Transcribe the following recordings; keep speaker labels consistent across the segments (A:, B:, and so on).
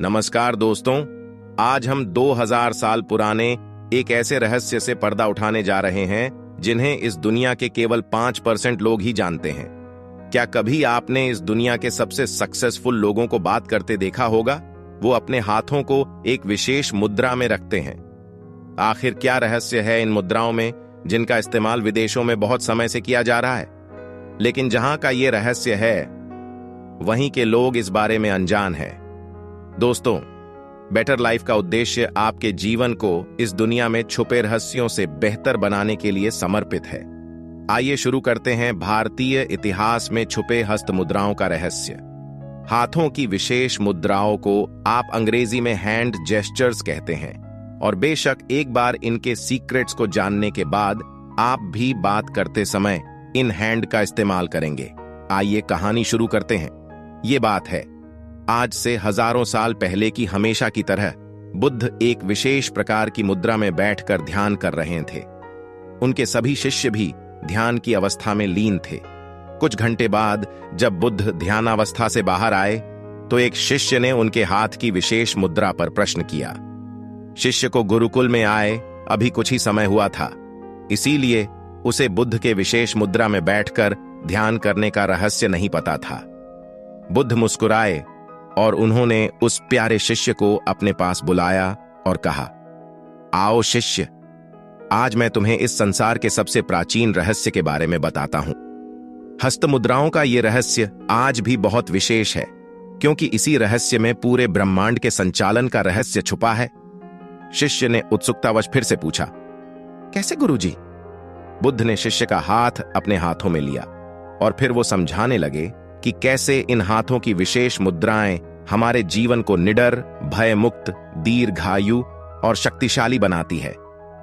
A: नमस्कार दोस्तों, आज हम 2000 साल पुराने एक ऐसे रहस्य से पर्दा उठाने जा रहे हैं जिन्हें इस दुनिया के केवल 5% लोग ही जानते हैं। क्या कभी आपने इस दुनिया के सबसे सक्सेसफुल लोगों को बात करते देखा होगा? वो अपने हाथों को एक विशेष मुद्रा में रखते हैं। आखिर क्या रहस्य है इन मुद्राओं में जिनका इस्तेमाल विदेशों में बहुत समय से किया जा रहा है? लेकिन जहां का ये रहस्य है, वहीं के लोग इस बारे में अनजान हैं। दोस्तों, बेटर लाइफ का उद्देश्य आपके जीवन को इस दुनिया में छुपे रहस्यों से बेहतर बनाने के लिए समर्पित है। आइए शुरू करते हैं भारतीय इतिहास में छुपे हस्त मुद्राओं का रहस्य। हाथों की विशेष मुद्राओं को आप अंग्रेजी में हैंड जेस्चर्स कहते हैं, और बेशक एक बार इनके सीक्रेट्स को जानने के बाद आप भी बात करते समय इन हैंड का इस्तेमाल करेंगे। आइए कहानी शुरू करते हैं। ये बात है, आज से हजारों साल पहले की हमेशा की तरह बुद्ध एक विशेष प्रकार की मुद्रा में बैठकर ध्यान कर रहे थे। उनके सभी शिष्य भी ध्यान की अवस्था में लीन थे। कुछ घंटे बाद जब बुद्ध ध्यानावस्था से बाहर आए तो एक शिष्य ने उनके हाथ की विशेष मुद्रा पर प्रश्न किया। शिष्य को गुरुकुल में आए अभी कुछ ही समय हुआ था, इसीलिए उसे बुद्ध के विशेष मुद्रा में बैठकर ध्यान करने का रहस्य नहीं पता था। बुद्ध मुस्कुराए और उन्होंने उस प्यारे शिष्य को अपने पास बुलाया और कहा, आओ शिष्य, आज मैं तुम्हें इस संसार के सबसे प्राचीन रहस्य के बारे में बताता हूं। हस्त मुद्राओं का यह रहस्य आज भी बहुत विशेष है, क्योंकि इसी रहस्य में पूरे ब्रह्मांड के संचालन का रहस्य छुपा है। शिष्य ने उत्सुकतावश फिर से पूछा, कैसे गुरुजी? बुद्ध ने शिष्य का हाथ अपने हाथों में लिया और फिर वो समझाने लगे कि कैसे इन हाथों की विशेष मुद्राएं हमारे जीवन को निडर, भयमुक्त, दीर्घायु और शक्तिशाली बनाती है।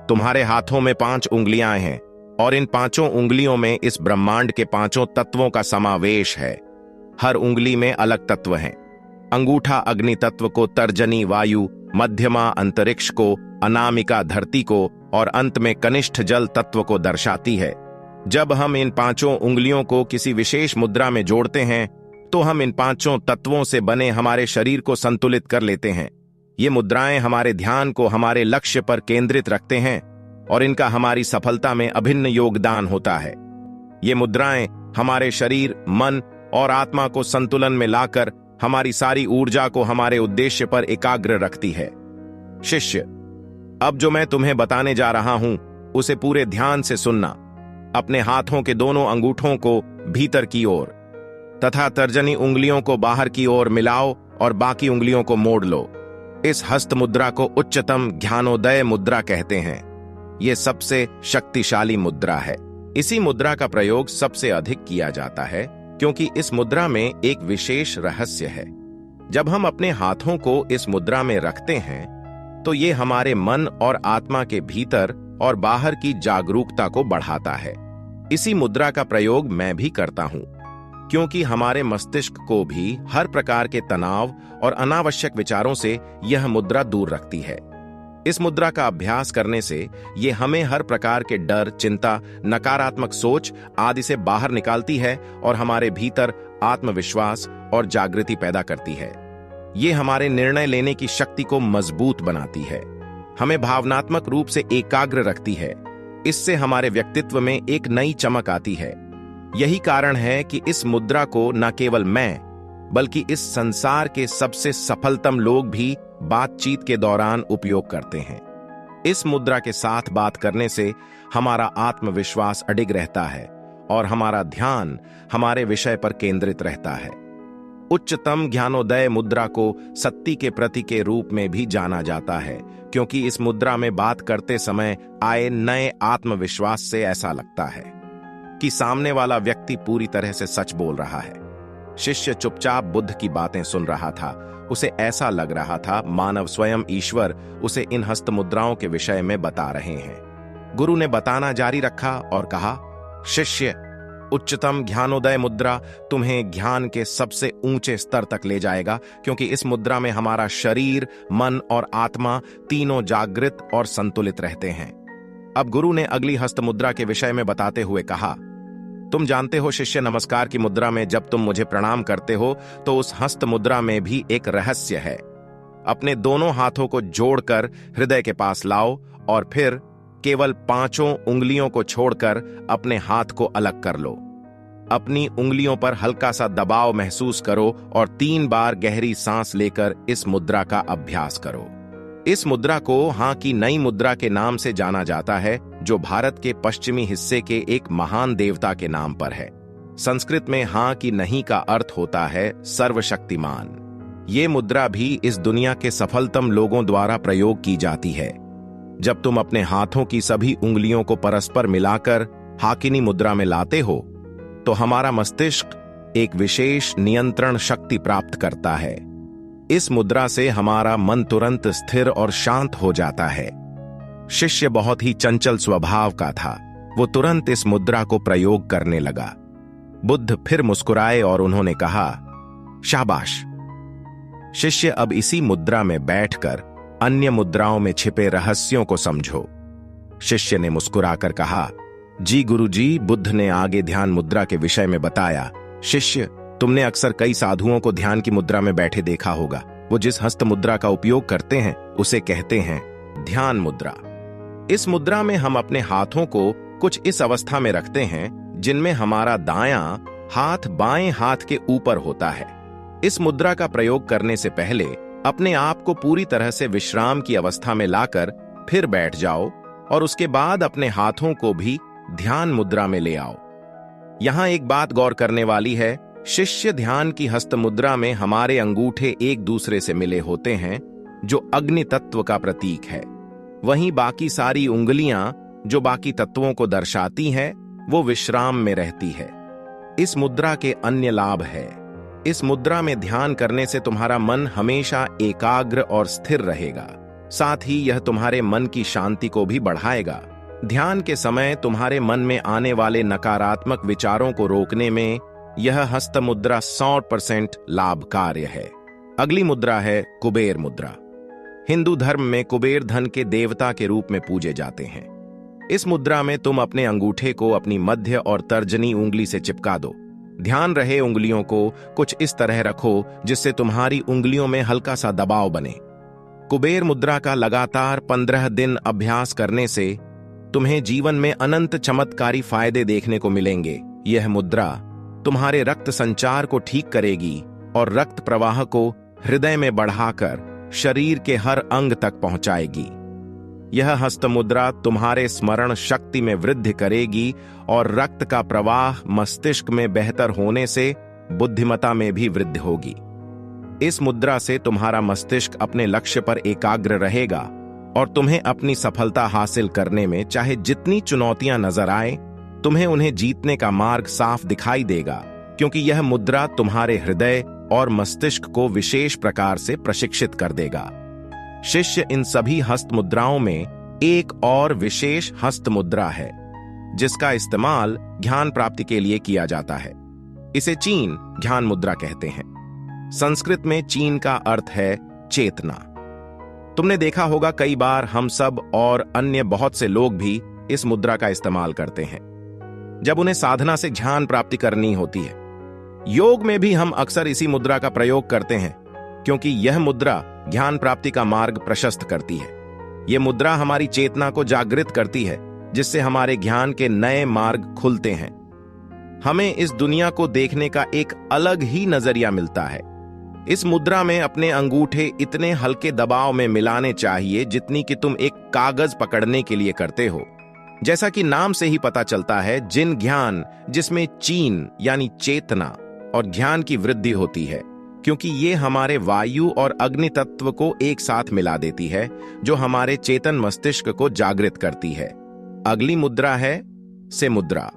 A: तुम्हारे हाथों में 5 उंगलियां हैं और इन 5 उंगलियों में इस ब्रह्मांड के 5 तत्वों का समावेश है। हर उंगली में अलग तत्व हैं। अंगूठा अग्नि तत्व को, तर्जनी वायु, मध्यमा अंतरिक्ष को, अनामिका धरती को और अंत में कनिष्ठ जल तत्व को दर्शाती है। जब हम इन 5 उंगलियों को किसी विशेष मुद्रा में जोड़ते हैं तो हम इन 5 तत्वों से बने हमारे शरीर को संतुलित कर लेते हैं। ये मुद्राएं हमारे ध्यान को हमारे लक्ष्य पर केंद्रित रखते हैं और इनका हमारी सफलता में अभिन्न योगदान होता है। ये मुद्राएं हमारे शरीर, मन और आत्मा को संतुलन में लाकर हमारी सारी ऊर्जा को हमारे उद्देश्य पर एकाग्र रखती है। शिष्य, अब जो मैं तुम्हें बताने जा रहा हूं उसे पूरे ध्यान से सुनना। अपने हाथों के दोनों अंगूठों को भीतर की ओर तथा तर्जनी उंगलियों को बाहर की ओर मिलाओ और बाकी उंगलियों को मोड़ लो। इस हस्त मुद्रा को उच्चतम ज्ञानोदय मुद्रा कहते हैं। यह सबसे शक्तिशाली मुद्रा है। इसी मुद्रा का प्रयोग सबसे अधिक किया जाता है क्योंकि इस मुद्रा में एक विशेष रहस्य है। जब हम अपने हाथों को इस मुद्रा में रखते हैं तो ये हमारे मन और आत्मा के भीतर और बाहर की जागरूकता को बढ़ाता है। इसी मुद्रा का प्रयोग मैं भी करता हूं, क्योंकि हमारे मस्तिष्क को भी हर प्रकार के तनाव और अनावश्यक विचारों से यह मुद्रा दूर रखती है। इस मुद्रा का अभ्यास करने से यह हमें हर प्रकार के डर, चिंता, नकारात्मक सोच आदि से बाहर निकालती है और हमारे भीतर आत्मविश्वास और जागृति पैदा करती है। ये हमारे निर्णय लेने की शक्ति को मजबूत बनाती है, हमें भावनात्मक रूप से एकाग्र रखती है। इससे हमारे व्यक्तित्व में एक नई चमक आती है। यही कारण है कि इस मुद्रा को न केवल मैं, बल्कि इस संसार के सबसे सफलतम लोग भी बातचीत के दौरान उपयोग करते हैं। इस मुद्रा के साथ बात करने से हमारा आत्मविश्वास अडिग रहता है और हमारा ध्यान हमारे विषय पर केंद्रित रहता है। उच्चतम ज्ञानोदय मुद्रा को सत्य के प्रतीक के रूप में भी जाना जाता है, क्योंकि इस मुद्रा में बात करते समय आए नए आत्मविश्वास से ऐसा लगता है कि सामने वाला व्यक्ति पूरी तरह से सच बोल रहा है। शिष्य चुपचाप बुद्ध की बातें सुन रहा था। उसे ऐसा लग रहा था मानव स्वयं ईश्वर उसे इन हस्त मुद्राओं के विषय में बता रहे हैं। गुरु ने बताना जारी रखा और कहा, शिष्य, उच्चतम ज्ञानोदय मुद्रा तुम्हें ज्ञान के सबसे ऊंचे स्तर तक ले जाएगा, क्योंकि इस मुद्रा में हमारा शरीर, मन और आत्मा तीनों जागृत और संतुलित रहते हैं। अब गुरु ने अगली हस्त मुद्रा के विषय में बताते हुए कहा, तुम जानते हो शिष्य, नमस्कार की मुद्रा में जब तुम मुझे प्रणाम करते हो तो उस हस्त मुद्रा में भी एक रहस्य है। अपने दोनों हाथों को जोड़कर हृदय के पास लाओ और फिर केवल 5 उंगलियों को छोड़कर अपने हाथ को अलग कर लो। अपनी उंगलियों पर हल्का सा दबाव महसूस करो और 3 बार गहरी सांस लेकर इस मुद्रा का अभ्यास करो। इस मुद्रा को हां की नई मुद्रा के नाम से जाना जाता है, जो भारत के पश्चिमी हिस्से के एक महान देवता के नाम पर है। संस्कृत में हां की नहीं का अर्थ होता है सर्वशक्तिमान। ये मुद्रा भी इस दुनिया के सफलतम लोगों द्वारा प्रयोग की जाती है। जब तुम अपने हाथों की सभी उंगलियों को परस्पर मिलाकर हाकिनी मुद्रा में लाते हो, तो हमारा मस्तिष्क एक विशेष नियंत्रण शक्ति प्राप्त करता है। इस मुद्रा से हमारा मन तुरंत स्थिर और शांत हो जाता है। शिष्य बहुत ही चंचल स्वभाव का था। वो तुरंत इस मुद्रा को प्रयोग करने लगा। बुद्ध फिर मुस्कुराए और उन्होंने कहा, शाबाश। शिष्य, अब इसी मुद्रा में बैठकर अन्य मुद्राओं में छिपे रहस्यों को समझो। शिष्य ने मुस्कुराकर कहा, जी गुरुजी। बुद्ध ने आगे ध्यान मुद्रा के विषय में बताया। शिष्य, तुमने अक्सर कई साधुओं को ध्यान की मुद्रा में बैठे देखा होगा। वो जिस हस्त मुद्रा का उपयोग करते हैं उसे कहते हैं ध्यान मुद्रा। इस मुद्रा में हम अपने हाथों को कुछ इस अवस्था में रखते हैं जिनमें हमारा दायां हाथ बाएं हाथ के ऊपर होता है। इस मुद्रा का प्रयोग करने से पहले अपने आप को पूरी तरह से विश्राम की अवस्था में लाकर फिर बैठ जाओ और उसके बाद अपने हाथों को भी ध्यान मुद्रा में ले आओ। यहां एक बात गौर करने वाली है। शिष्य ध्यान की हस्त मुद्रा में हमारे अंगूठे एक दूसरे से मिले होते हैं, जो अग्नि तत्व का प्रतीक है। वहीं बाकी सारी उंगलियां जो बाकी तत्वों को दर्शाती हैं, वो विश्राम में रहती है। इस मुद्रा के अन्य लाभ है। इस मुद्रा में ध्यान करने से तुम्हारा मन हमेशा एकाग्र और स्थिर रहेगा। साथ ही यह तुम्हारे मन की शांति को भी बढ़ाएगा। ध्यान के समय तुम्हारे मन में आने वाले नकारात्मक विचारों को रोकने में यह हस्त मुद्रा 100% लाभकारी है। अगली मुद्रा है कुबेर मुद्रा। हिंदू धर्म में कुबेर धन के देवता के रूप में पूजे जाते हैं। इस मुद्रा में तुम अपने अंगूठे को अपनी मध्य और तर्जनी उंगली से चिपका दो। ध्यान रहे उंगलियों को कुछ इस तरह रखो जिससे तुम्हारी उंगलियों में हल्का सा दबाव बने। कुबेर मुद्रा का लगातार 15 दिन अभ्यास करने से तुम्हें जीवन में अनंत चमत्कारी फायदे देखने को मिलेंगे। यह मुद्रा तुम्हारे रक्त संचार को ठीक करेगी और रक्त प्रवाह को हृदय में बढ़ाकर शरीर के हर अंग तक पहुंचाएगी। यह हस्त मुद्रा तुम्हारे स्मरण शक्ति में वृद्धि करेगी और रक्त का प्रवाह मस्तिष्क में बेहतर होने से बुद्धिमत्ता में भी वृद्धि होगी। इस मुद्रा से तुम्हारा मस्तिष्क अपने लक्ष्य पर एकाग्र रहेगा और तुम्हें अपनी सफलता हासिल करने में चाहे जितनी चुनौतियां नजर आए, तुम्हें उन्हें जीतने का मार्ग साफ दिखाई देगा, क्योंकि यह मुद्रा तुम्हारे हृदय और मस्तिष्क को विशेष प्रकार से प्रशिक्षित कर देगा। शिष्य, इन सभी हस्त मुद्राओं में एक और विशेष हस्त मुद्रा है जिसका इस्तेमाल ज्ञान प्राप्ति के लिए किया जाता है। इसे चीन ज्ञान मुद्रा कहते हैं। संस्कृत में चीन का अर्थ है चेतना। तुमने देखा होगा कई बार हम सब और अन्य बहुत से लोग भी इस मुद्रा का इस्तेमाल करते हैं जब उन्हें साधना से ध्यान प्राप्ति करनी होती है। योग में भी हम अक्सर इसी मुद्रा का प्रयोग करते हैं, क्योंकि यह मुद्रा ज्ञान प्राप्ति का मार्ग प्रशस्त करती है। यह मुद्रा हमारी चेतना को जागृत करती है, जिससे हमारे ज्ञान के नए मार्ग खुलते हैं। हमें इस दुनिया को देखने का एक अलग ही नजरिया मिलता है। इस मुद्रा में अपने अंगूठे इतने हल्के दबाव में मिलाने चाहिए जितनी कि तुम एक कागज पकड़ने के लिए करते हो। जैसा कि नाम से ही पता चलता है, जिन ज्ञान जिसमें चीन यानी चेतना और ज्ञान की वृद्धि होती है, क्योंकि ये हमारे वायु और अग्नि तत्व को एक साथ मिला देती है, जो हमारे चेतन मस्तिष्क को जागृत करती है। अगली मुद्रा है से मुद्रा।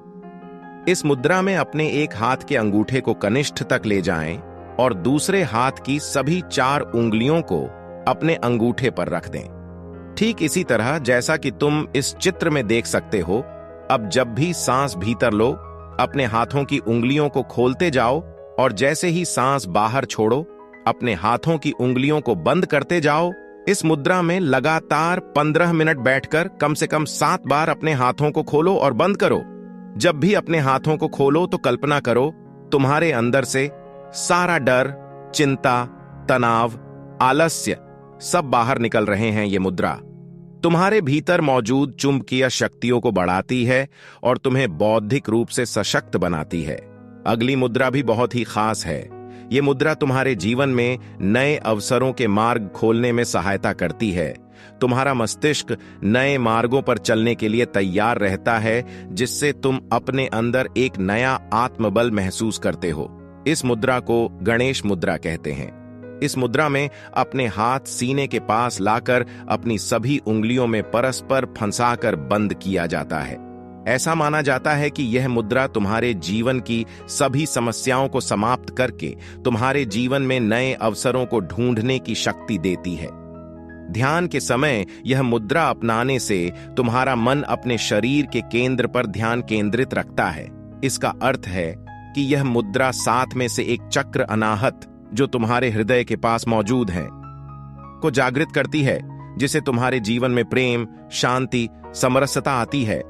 A: इस मुद्रा में अपने एक हाथ के अंगूठे को कनिष्ठ तक ले जाएं और दूसरे हाथ की सभी 4 उंगलियों को अपने अंगूठे पर रख दें। ठीक इसी तरह जैसा कि तुम इस चित्र में देख सकते हो। अब जब भी सांस भीतर लो, अपने हाथों की उंगलियों को खोलते जाओ और जैसे ही सांस बाहर छोड़ो, अपने हाथों की उंगलियों को बंद करते जाओ। इस मुद्रा में लगातार 15 मिनट बैठकर कम से कम 7 बार अपने हाथों को खोलो और बंद करो। जब भी अपने हाथों को खोलो तो कल्पना करो तुम्हारे अंदर से सारा डर, चिंता, तनाव, आलस्य सब बाहर निकल रहे हैं। ये मुद्रा तुम्हारे भीतर मौजूद चुंबकीय शक्तियों को बढ़ाती है और तुम्हें बौद्धिक रूप से सशक्त बनाती है। अगली मुद्रा भी बहुत ही खास है। ये मुद्रा तुम्हारे जीवन में नए अवसरों के मार्ग खोलने में सहायता करती है। तुम्हारा मस्तिष्क नए मार्गों पर चलने के लिए तैयार रहता है, जिससे तुम अपने अंदर एक नया आत्मबल महसूस करते हो। इस मुद्रा को गणेश मुद्रा कहते हैं। इस मुद्रा में अपने हाथ सीने के पास लाकर अपनी सभी उंगलियों में परस्पर फंसाकर बंद किया जाता है। ऐसा माना जाता है कि यह मुद्रा तुम्हारे जीवन की सभी समस्याओं को समाप्त करके तुम्हारे जीवन में नए अवसरों को ढूंढने की शक्ति देती है। ध्यान के समय यह मुद्रा अपनाने से तुम्हारा मन अपने शरीर के केंद्र पर ध्यान केंद्रित रखता है। इसका अर्थ है कि यह मुद्रा 7 में से एक चक्र अनाहत, जो तुम्हारे हृदय के पास मौजूद है, को जागृत करती है, जिसे तुम्हारे जीवन में प्रेम, शांति, समरसता आती है।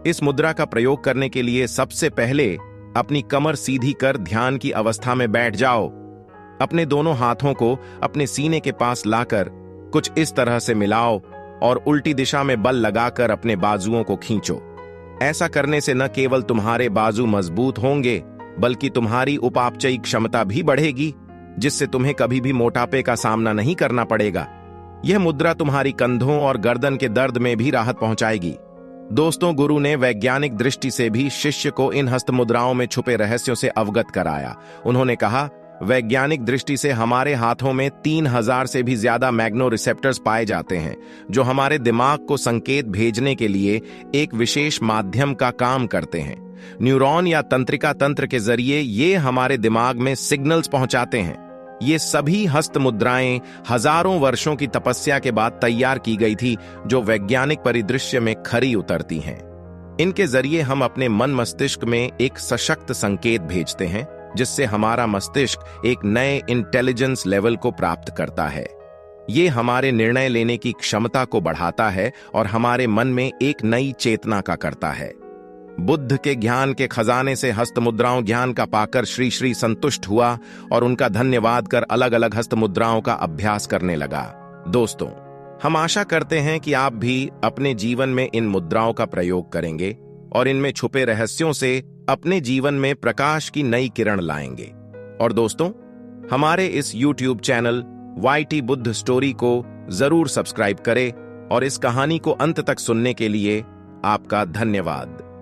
A: इस मुद्रा का प्रयोग करने के लिए सबसे पहले अपनी कमर सीधी कर ध्यान की अवस्था में बैठ जाओ। अपने दोनों हाथों को अपने सीने के पास लाकर कुछ इस तरह से मिलाओ और उल्टी दिशा में बल लगाकर अपने बाजुओं को खींचो। ऐसा करने से न केवल तुम्हारे बाजू मजबूत होंगे, बल्कि तुम्हारी उपापचयी क्षमता भी बढ़ेगी, जिससे तुम्हें कभी भी मोटापे का सामना नहीं करना पड़ेगा। यह मुद्रा तुम्हारी कंधों और गर्दन के दर्द में भी राहत पहुंचाएगी। दोस्तों, गुरु ने वैज्ञानिक दृष्टि से भी शिष्य को इन हस्त मुद्राओं में छुपे रहस्यों से अवगत कराया। उन्होंने कहा, वैज्ञानिक दृष्टि से हमारे हाथों में 3000 से भी ज्यादा मैग्नो रिसेप्टर्स पाए जाते हैं, जो हमारे दिमाग को संकेत भेजने के लिए एक विशेष माध्यम का काम करते हैं। न्यूरॉन या तंत्रिका तंत्र के जरिए ये हमारे दिमाग में सिग्नल्स पहुंचाते हैं। ये सभी हस्त मुद्राएं हजारों वर्षों की तपस्या के बाद तैयार की गई थी, जो वैज्ञानिक परिदृश्य में खरी उतरती हैं। इनके जरिए हम अपने मन मस्तिष्क में एक सशक्त संकेत भेजते हैं, जिससे हमारा मस्तिष्क एक नए इंटेलिजेंस लेवल को प्राप्त करता है। ये हमारे निर्णय लेने की क्षमता को बढ़ाता है और हमारे मन में एक नई चेतना का करता है। बुद्ध के ज्ञान के खजाने से हस्त मुद्राओं ज्ञान का पाकर श्री श्री संतुष्ट हुआ और उनका धन्यवाद कर अलग अलग हस्त मुद्राओं का अभ्यास करने लगा। दोस्तों, हम आशा करते हैं कि आप भी अपने जीवन में इन मुद्राओं का प्रयोग करेंगे और इनमें छुपे रहस्यों से अपने जीवन में प्रकाश की नई किरण लाएंगे। और दोस्तों, हमारे इस YouTube channel YT Buddha story को जरूर सब्सक्राइब करें और इस कहानी को अंत तक सुनने के लिए आपका धन्यवाद।